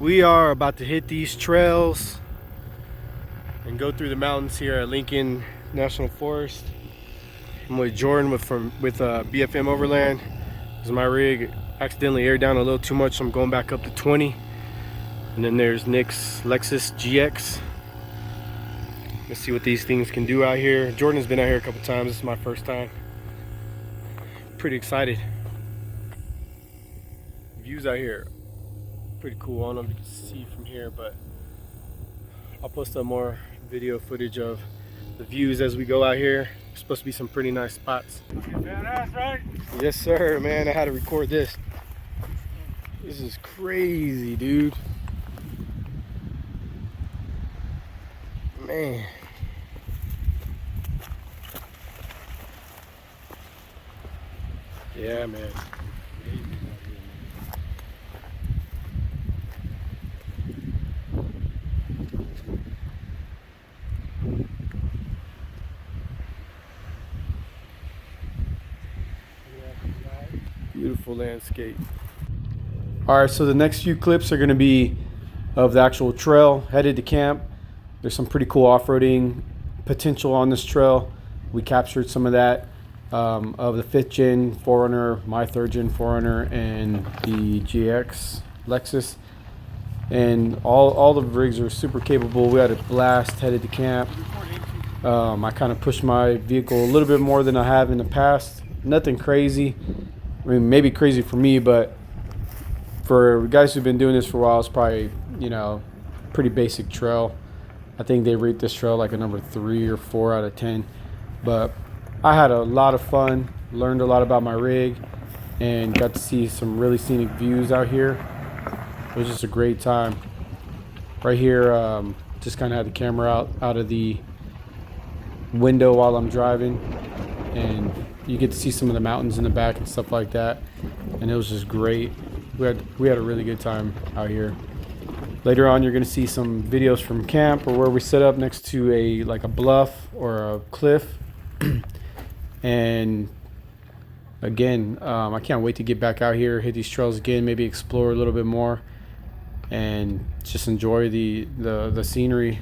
We are about to hit these trails and go through the mountains here at Lincoln National Forest. I'm with Jordan with BFM Overland. This is my rig. Accidentally aired down a little too much, so I'm going back up to 20. And then there's Nick's Lexus GX. Let's see what these things can do out here. Jordan's been out here a couple times. This is my first time. Pretty excited. Views out here pretty cool. I don't know if you can see from here, but I'll post up more video footage of the views as we go out here. There's supposed to be some pretty nice spots. Badass, right? Yes sir, man. I had to record this. This is crazy, dude. Man. Yeah, man. Beautiful landscape. All right, so the next few clips are going to be of the actual trail headed to camp. There's some pretty cool off-roading potential on this trail. We captured some of that of the 5th gen 4Runner, my 3rd gen 4Runner, and the GX Lexus. And all the rigs are super capable. We had a blast headed to camp. I kind of pushed my vehicle a little bit more than I have in the past. Nothing crazy. I mean, maybe crazy for me, but for guys who've been doing this for a while, it's probably, you know, pretty basic trail. I think they rate this trail like a number 3 or 4 out of 10. But I had a lot of fun, learned a lot about my rig, and got to see some really scenic views out here. It was just a great time. Right here, just kind of had the camera out of the window while I'm driving, and you get to see some of the mountains in the back and stuff like that, and it was just great. We had a really good time out here. Later on, you're going to see some videos from camp or where we set up next to a bluff or a cliff. And again, I can't wait to get back out here, hit these trails again, maybe explore a little bit more, and just enjoy the scenery.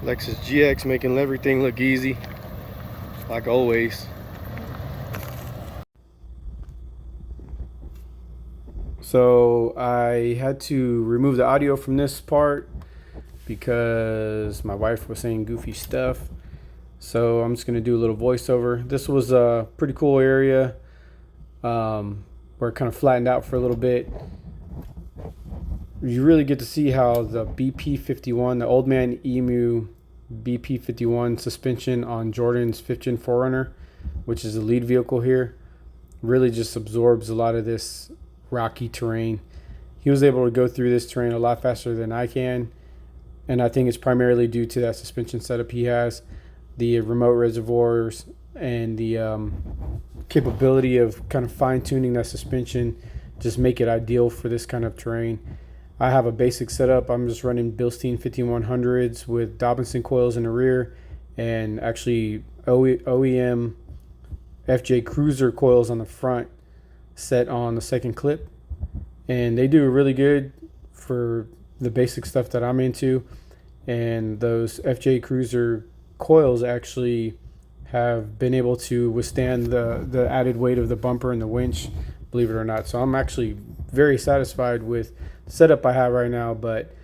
Lexus GX making everything look easy, like always. So I had to remove the audio from this part because my wife was saying goofy stuff. So I'm just going to do a little voiceover. This was a pretty cool area where it kind of flattened out for a little bit. You really get to see how the BP51, the Old Man Emu BP51 suspension on Jordan's 5th gen 4Runner, which is the lead vehicle here, really just absorbs a lot of this rocky terrain. He was able to go through this terrain a lot faster than I can, and I think it's primarily due to that suspension setup he has, the remote reservoirs, and the capability of kind of fine-tuning that suspension, just make it ideal for this kind of terrain. I have a basic setup. I'm just running Bilstein 5100s with Dobinson coils in the rear, and actually OEM FJ Cruiser coils on the front, set on the second clip, and they do really good for the basic stuff that I'm into. And those FJ Cruiser coils actually have been able to withstand the added weight of the bumper and the winch, believe it or not. So I'm actually very satisfied with the setup I have right now. But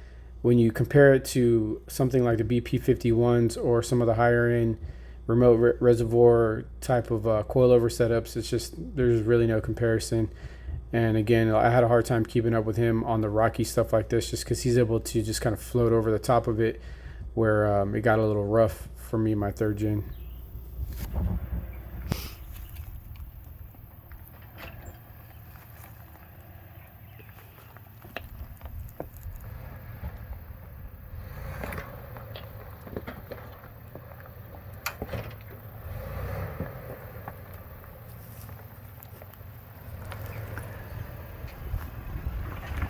when you compare it to something like the BP51s or some of the higher end remote reservoir type of coilover setups, it's just, there's really no comparison. And again, I had a hard time keeping up with him on the rocky stuff like this, just because he's able to just kind of float over the top of it, where it got a little rough for me, my third gen.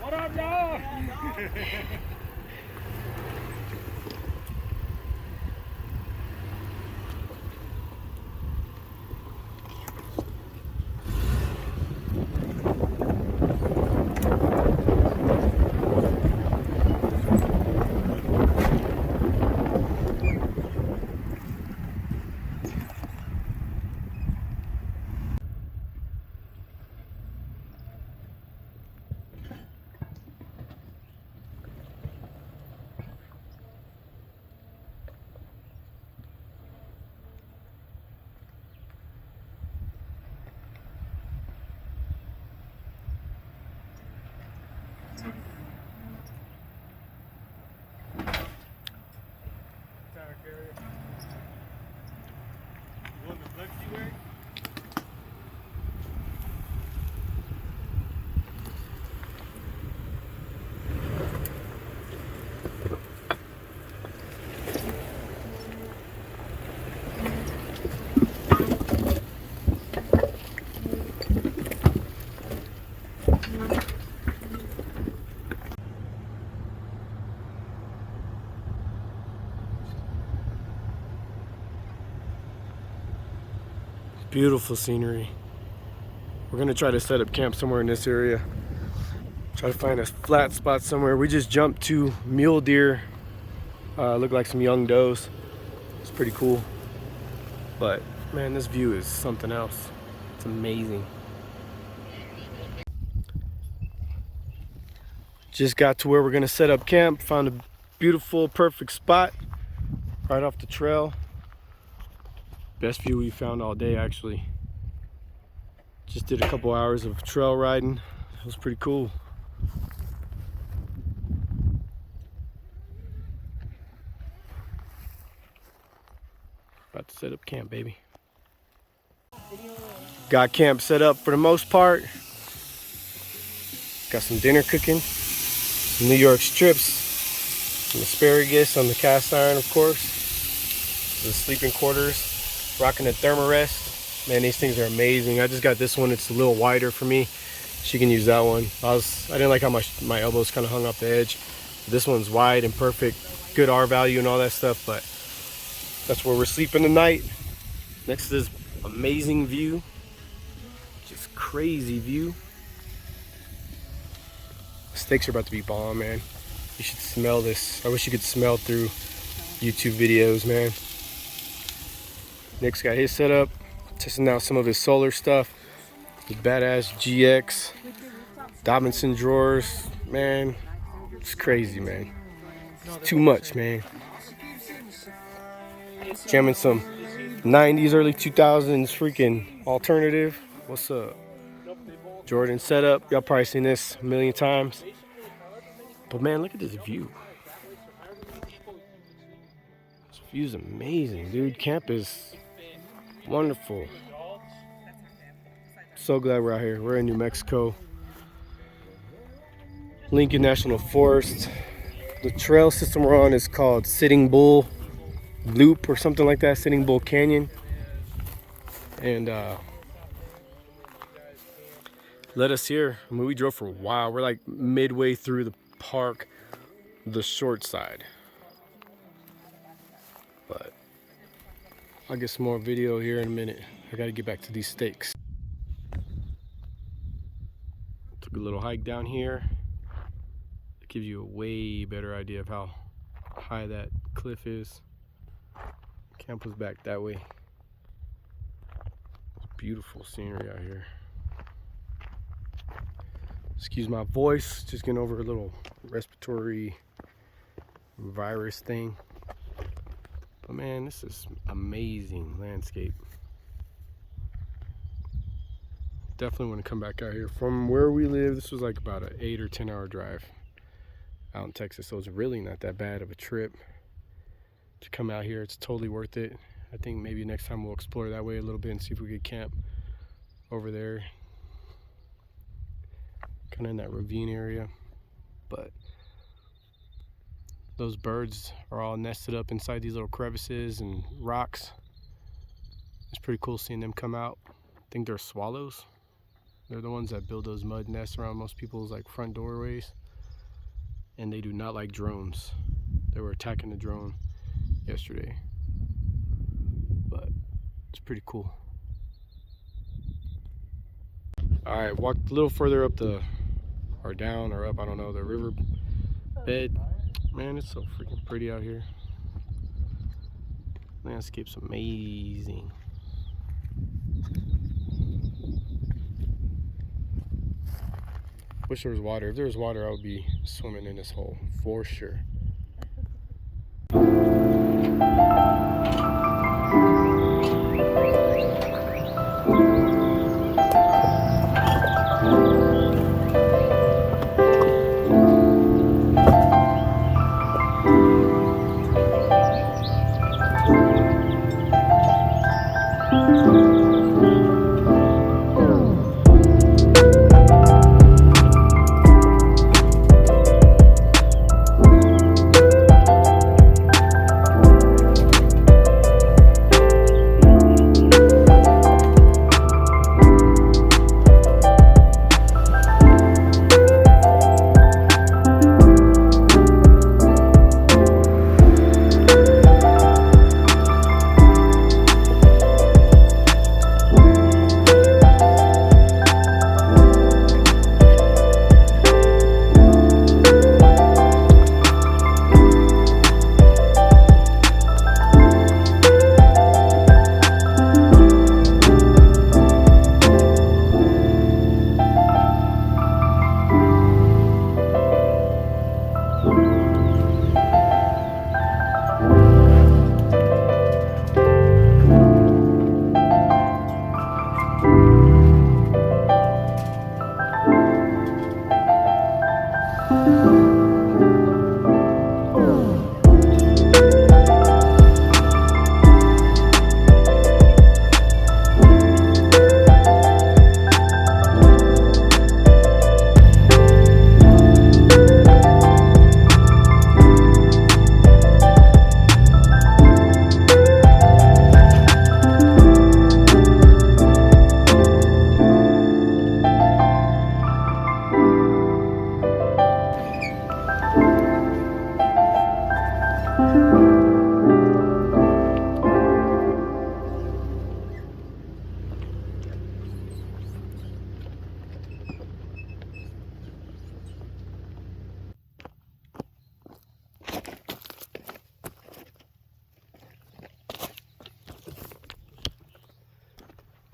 What up, y'all? Beautiful scenery. We're gonna try to set up camp somewhere in this area. Try to find a flat spot somewhere. We just jumped to mule deer. Look like some young does. It's pretty cool. But man, this view is something else. It's amazing. Just got to where we're gonna set up camp. Found a beautiful, perfect spot right off the trail. Best view we found all day, actually. Just did a couple hours of trail riding. It was pretty cool. About to set up camp, baby. Got camp set up for the most part. Got some dinner cooking. Some New York strips. Some asparagus on the cast iron, of course. The sleeping quarters. Rocking a thermarest. Man, these things are amazing. I just got this one. It's a little wider for me. She can use that one. I didn't like how my elbows kind of hung off the edge. This one's wide and perfect. Good R value and all that stuff, but that's where we're sleeping tonight. Next to this amazing view. Just crazy view. Steaks are about to be bomb, man. You should smell this. I wish you could smell through YouTube videos, man. Nick's got his setup, testing out some of his solar stuff. The badass GX, Dobinson drawers, man. It's crazy, man. It's too much, man. Jamming some 90s, early 2000s freaking alternative. What's up? Jordan setup. Y'all probably seen this a million times. But man, look at this view. This view's amazing, dude. Camp is wonderful. So glad we're out here. We're in New Mexico. Lincoln National Forest. The trail system we're on is called Sitting Bull Loop or something like that. Sitting Bull Canyon. And led us here. I mean, we drove for a while. We're like midway through the park, the short side. But I'll get some more video here in a minute. I gotta get back to these steaks. Took a little hike down here. It gives you a way better idea of how high that cliff is. Camp was back that way. It's beautiful scenery out here. Excuse my voice, just getting over a little respiratory virus thing. But man, this is amazing landscape. definitely want to come back out here. From where we live, this was like about an 8 or 10 hour drive out in Texas, so it's really not that bad of a trip to come out here. It's totally worth it. I think maybe next time we'll explore that way a little bit and see if we could camp over there, kind of in that ravine area. But those birds are all nested up inside these little crevices and rocks. It's pretty cool seeing them come out. I think they're swallows. They're the ones that build those mud nests around most people's like front doorways. And they do not like drones. They were attacking the drone yesterday. But it's pretty cool. Alright, walked a little further up or down or up, I don't know, the river bed. Man, it's so freaking pretty out here. Landscape's amazing. Wish there was water. If there was water, I would be swimming in this hole for sure.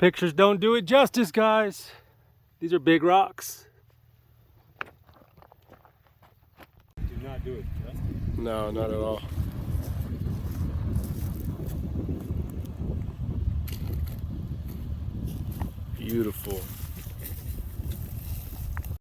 Pictures don't do it justice, guys. These are big rocks. Do not do it justice. No, not at all. Beautiful.